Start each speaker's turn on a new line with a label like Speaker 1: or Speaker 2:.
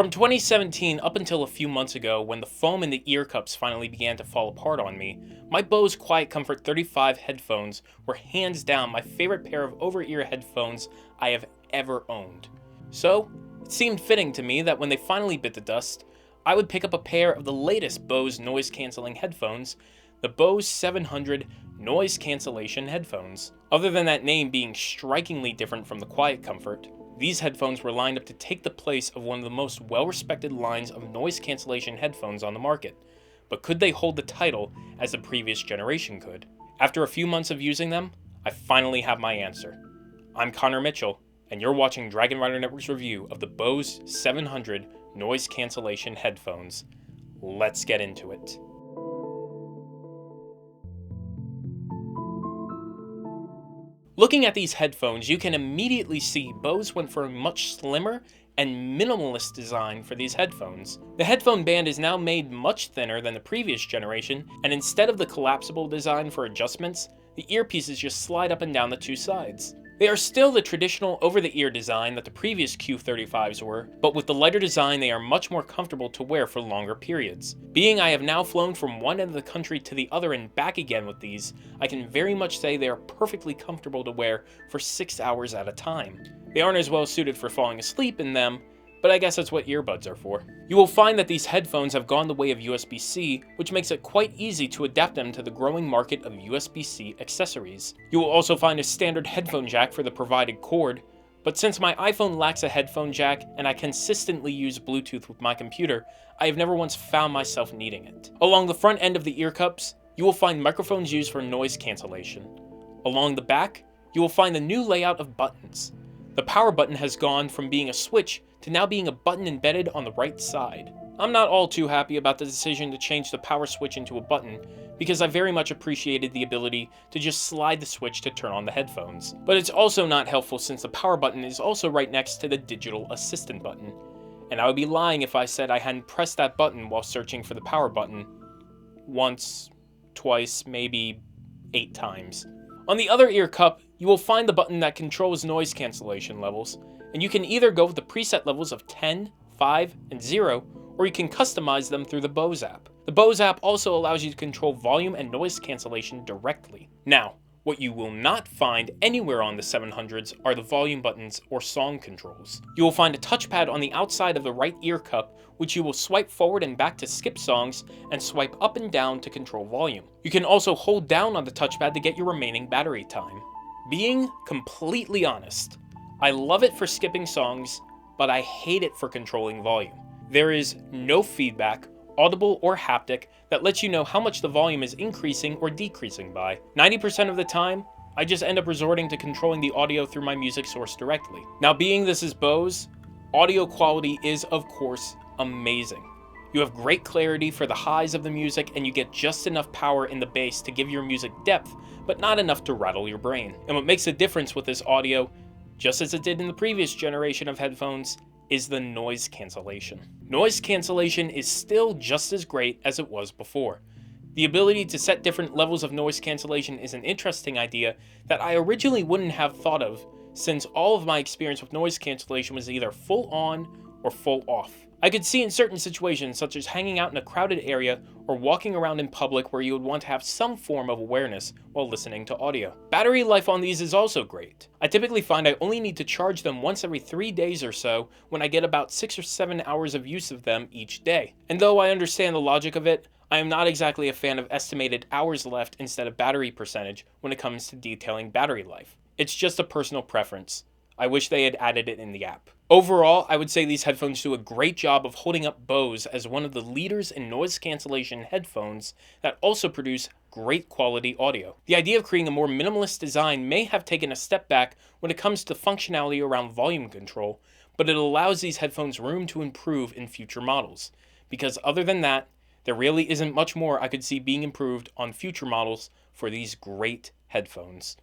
Speaker 1: From 2017 up until a few months ago when the foam in the ear cups finally began to fall apart on me, my Bose QuietComfort 35 headphones were hands down my favorite pair of over-ear headphones I have ever owned. So, it seemed fitting to me that when they finally bit the dust, I would pick up a pair of the latest Bose noise-canceling headphones, the Bose 700 noise cancellation headphones. Other than that name being strikingly different from the QuietComfort, these headphones were lined up to take the place of one of the most well-respected lines of noise cancellation headphones on the market. But could they hold the title as the previous generation could? After a few months of using them, I finally have my answer. I'm Connor Mitchell, and you're watching Dragon Rider Network's review of the Bose 700 noise cancellation headphones. Let's get into it. Looking at these headphones, you can immediately see Bose went for a much slimmer and minimalist design for these headphones. The headphone band is now made much thinner than the previous generation, and instead of the collapsible design for adjustments, the earpieces just slide up and down the two sides. They are still the traditional over-the-ear design that the previous Q35s were, but with the lighter design they are much more comfortable to wear for longer periods. Being I have now flown from one end of the country to the other and back again with these, I can very much say they are perfectly comfortable to wear for 6 hours at a time. They aren't as well suited for falling asleep in them, but I guess that's what earbuds are for. You will find that these headphones have gone the way of USB-C, which makes it quite easy to adapt them to the growing market of USB-C accessories. You will also find a standard headphone jack for the provided cord, but since my iPhone lacks a headphone jack and I consistently use Bluetooth with my computer, I have never once found myself needing it. Along the front end of the ear cups, you will find microphones used for noise cancellation. Along the back, you will find the new layout of buttons. The power button has gone from being a switch to now being a button embedded on the right side. I'm not all too happy about the decision to change the power switch into a button, because I very much appreciated the ability to just slide the switch to turn on the headphones. But it's also not helpful since the power button is also right next to the digital assistant button, and I would be lying if I said I hadn't pressed that button while searching for the power button once, twice, maybe 8 times. On the other ear cup, you will find the button that controls noise cancellation levels, and you can either go with the preset levels of 10, 5, and 0, or you can customize them through the Bose app. The Bose app also allows you to control volume and noise cancellation directly. Now, what you will not find anywhere on the 700s are the volume buttons or song controls. You will find a touchpad on the outside of the right ear cup, which you will swipe forward and back to skip songs, and swipe up and down to control volume. You can also hold down on the touchpad to get your remaining battery time. Being completely honest, I love it for skipping songs, but I hate it for controlling volume. There is no feedback, audible or haptic, that lets you know how much the volume is increasing or decreasing by. 90% of the time, I just end up resorting to controlling the audio through my music source directly. Now, being this is Bose, audio quality is, of course, amazing. You have great clarity for the highs of the music, and you get just enough power in the bass to give your music depth, but not enough to rattle your brain. And what makes the difference with this audio, just as it did in the previous generation of headphones, is the noise cancellation. Noise cancellation is still just as great as it was before. The ability to set different levels of noise cancellation is an interesting idea that I originally wouldn't have thought of, since all of my experience with noise cancellation was either full on or full off. I could see in certain situations, such as hanging out in a crowded area or walking around in public, where you would want to have some form of awareness while listening to audio. Battery life on these is also great. I typically find I only need to charge them once every 3 days or so when I get about 6 or 7 hours of use of them each day. And though I understand the logic of it, I am not exactly a fan of estimated hours left instead of battery percentage when it comes to detailing battery life. It's just a personal preference. I wish they had added it in the app. Overall, I would say these headphones do a great job of holding up Bose as one of the leaders in noise cancellation headphones that also produce great quality audio. The idea of creating a more minimalist design may have taken a step back when it comes to functionality around volume control, but it allows these headphones room to improve in future models. Because other than that, there really isn't much more I could see being improved on future models for these great headphones.